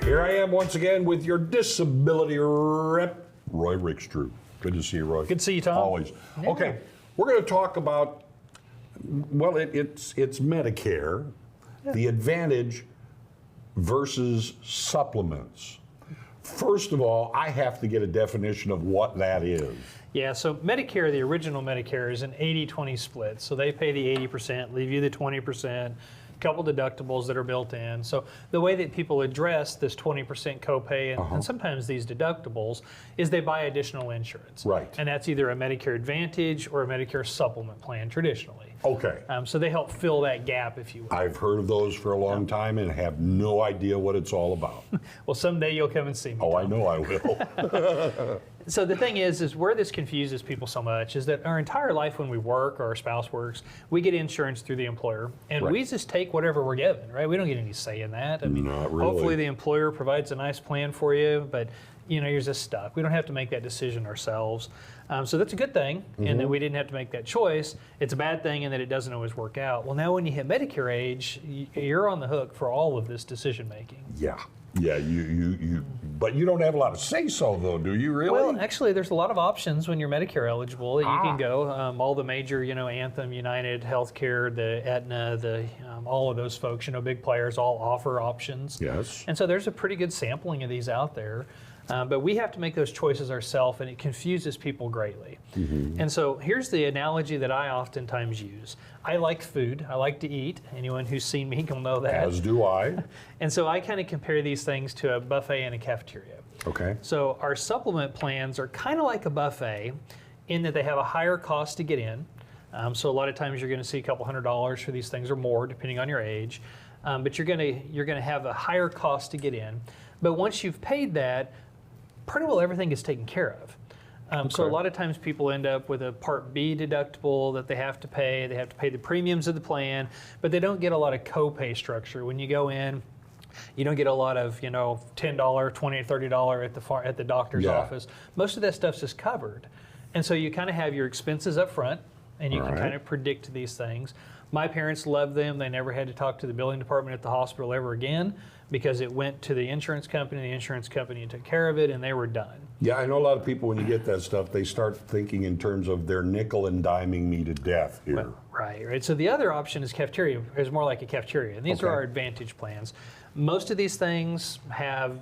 Here I am once again with your disability rep, Roy Rickstrew. Good to see you, Roy. Good to see you, Tom. Always. Yeah. Okay, we're going to talk about, well, it's Medicare, the Advantage versus supplements. First of all, I have to get a definition of what that is. Yeah, so Medicare, the original Medicare, is an 80-20 split. So they pay the 80%, leave you the 20%, couple deductibles that are built in. So the way that people address this 20% copay and sometimes these deductibles is they buy additional insurance. Right. And that's either a Medicare Advantage or a Medicare supplement plan traditionally. Okay. So they help fill that gap, if you will. I've heard of those for a long time and have no idea what it's all about. Well, someday you'll come and see me. Oh, Tom. I know I will. So the thing is where this confuses people so much is that our entire life when we work or our spouse works, we get insurance through the employer, and Right. we just take whatever we're given, right? We don't get any say in that. I mean, Not really. hopefully the employer provides a nice plan for you, but you know, you're just stuck. We don't have to make that decision ourselves. So that's a good thing, in that we didn't have to make that choice. It's a bad thing in that it doesn't always work out. Well, now when you hit Medicare age, you're on the hook for all of this decision making. Yeah. Yeah, but you don't have a lot of say-so, though, do you really? Well, actually, there's a lot of options when you're Medicare eligible. You can go. All the major, Anthem, United, Healthcare, the Aetna, all of those folks, big players all offer options. Yes. And so there's a pretty good sampling of these out there. But we have to make those choices ourselves, and it confuses people greatly. And so here's the analogy that I oftentimes use. I like food. I like to eat. Anyone who's seen me will know that. As do I. And so I kind of compare these things to a buffet and a cafeteria. Okay. So our supplement plans are kind of like a buffet in that they have a higher cost to get in. So a lot of times you're going to see a couple $100s for these things or more, depending on your age. But you're going to have a higher cost to get in. But once you've paid that, pretty well everything is taken care of. So a lot of times people end up with a Part B deductible that they have to pay. They have to pay the premiums of the plan, but they don't get a lot of copay structure. When you go in, you don't get a lot of, $10, $20, $30 at the doctor's office. Most of that stuff's just covered. And so you kind of have your expenses up front, and you can kind of predict these things. My parents loved them. They never had to talk to the billing department at the hospital ever again because it went to the insurance company took care of it, and they were done. Yeah, I know a lot of people, when you get that stuff, they start thinking in terms of they're nickel and diming me to death here. Well, right. So the other option is cafeteria, is more like a cafeteria, and these are our Advantage plans. Most of these things have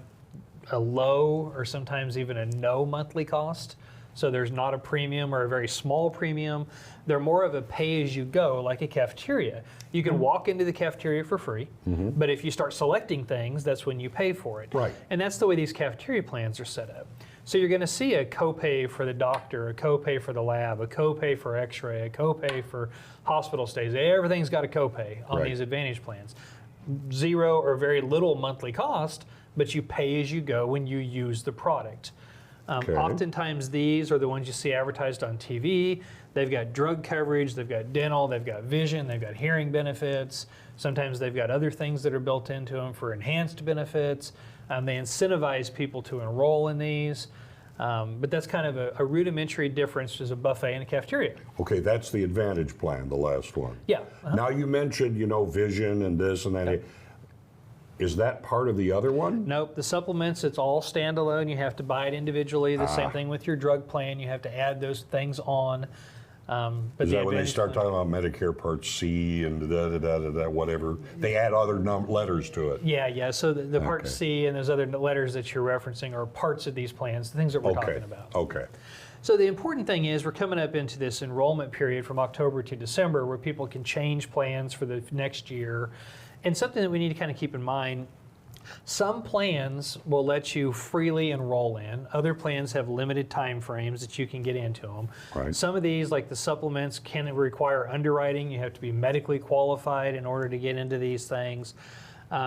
a low or sometimes even a no monthly cost. So there's not a premium or a very small premium. They're more of a pay-as-you-go, like a cafeteria. You can walk into the cafeteria for free, but if you start selecting things, that's when you pay for it. Right. And that's the way these cafeteria plans are set up. So you're going to see a copay for the doctor, a copay for the lab, a copay for x-ray, a copay for hospital stays. Everything's got a copay on these Advantage plans. Zero or very little monthly cost, but you pay as you go when you use the product. Oftentimes these are the ones you see advertised on TV. They've got drug coverage, they've got dental, they've got vision, they've got hearing benefits. Sometimes they've got other things that are built into them for enhanced benefits. They incentivize people to enroll in these. But that's kind of a rudimentary difference as a buffet and a cafeteria. Okay, that's the Advantage plan, the last one. Yeah. Now you mentioned, vision and this and that. Okay. Is that part of the other one? Nope, the supplements, it's all standalone. You have to buy it individually. The same thing with your drug plan. You have to add those things on. But Is that when they start talking about Medicare Part C and whatever? They add other letters to it. Yeah. So the Part C and those other letters that you're referencing are parts of these plans, the things that we're talking about. Okay. So the important thing is we're coming up into this enrollment period from October to December where people can change plans for the next year. And something that we need to kind of keep in mind, some plans will let you freely enroll in. Other plans have limited time frames that you can get into them. Right. Some of these, like the supplements, can require underwriting. You have to be medically qualified in order to get into these things.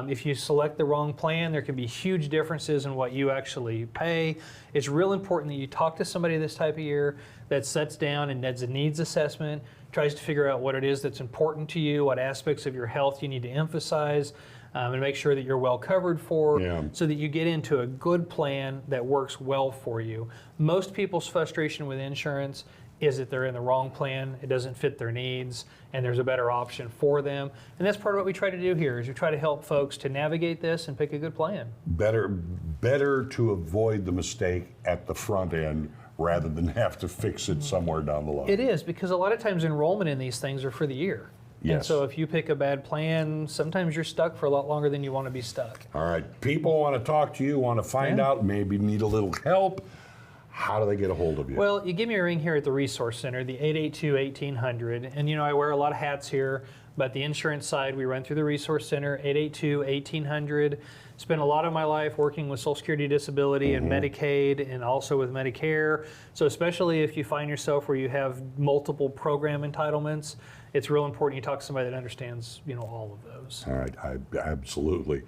If you select the wrong plan, there can be huge differences in what you actually pay. It's real important that you talk to somebody this type of year that sits down and does a needs assessment, tries to figure out what it is that's important to you, what aspects of your health you need to emphasize, and make sure that you're well covered for, so that you get into a good plan that works well for you. Most people's frustration with insurance is that they're in the wrong plan, it doesn't fit their needs, and there's a better option for them. And that's part of what we try to do here, is we try to help folks to navigate this and pick a good plan. Better to avoid the mistake at the front end rather than have to fix it somewhere down the line. It is, because a lot of times enrollment in these things are for the year. And Yes. so if you pick a bad plan, sometimes you're stuck for a lot longer than you want to be stuck. All right, people want to talk to you, want to find out, maybe need a little help. How do they get a hold of you? Well, you give me a ring here at the Resource Center, the 882-1800. And I wear a lot of hats here, but the insurance side, we run through the Resource Center, 882-1800. Spent a lot of my life working with Social Security Disability and Medicaid, and also with Medicare. So especially if you find yourself where you have multiple program entitlements, it's real important you talk to somebody that understands, all of those. All right, absolutely.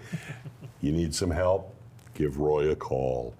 You need some help? Give Roy a call.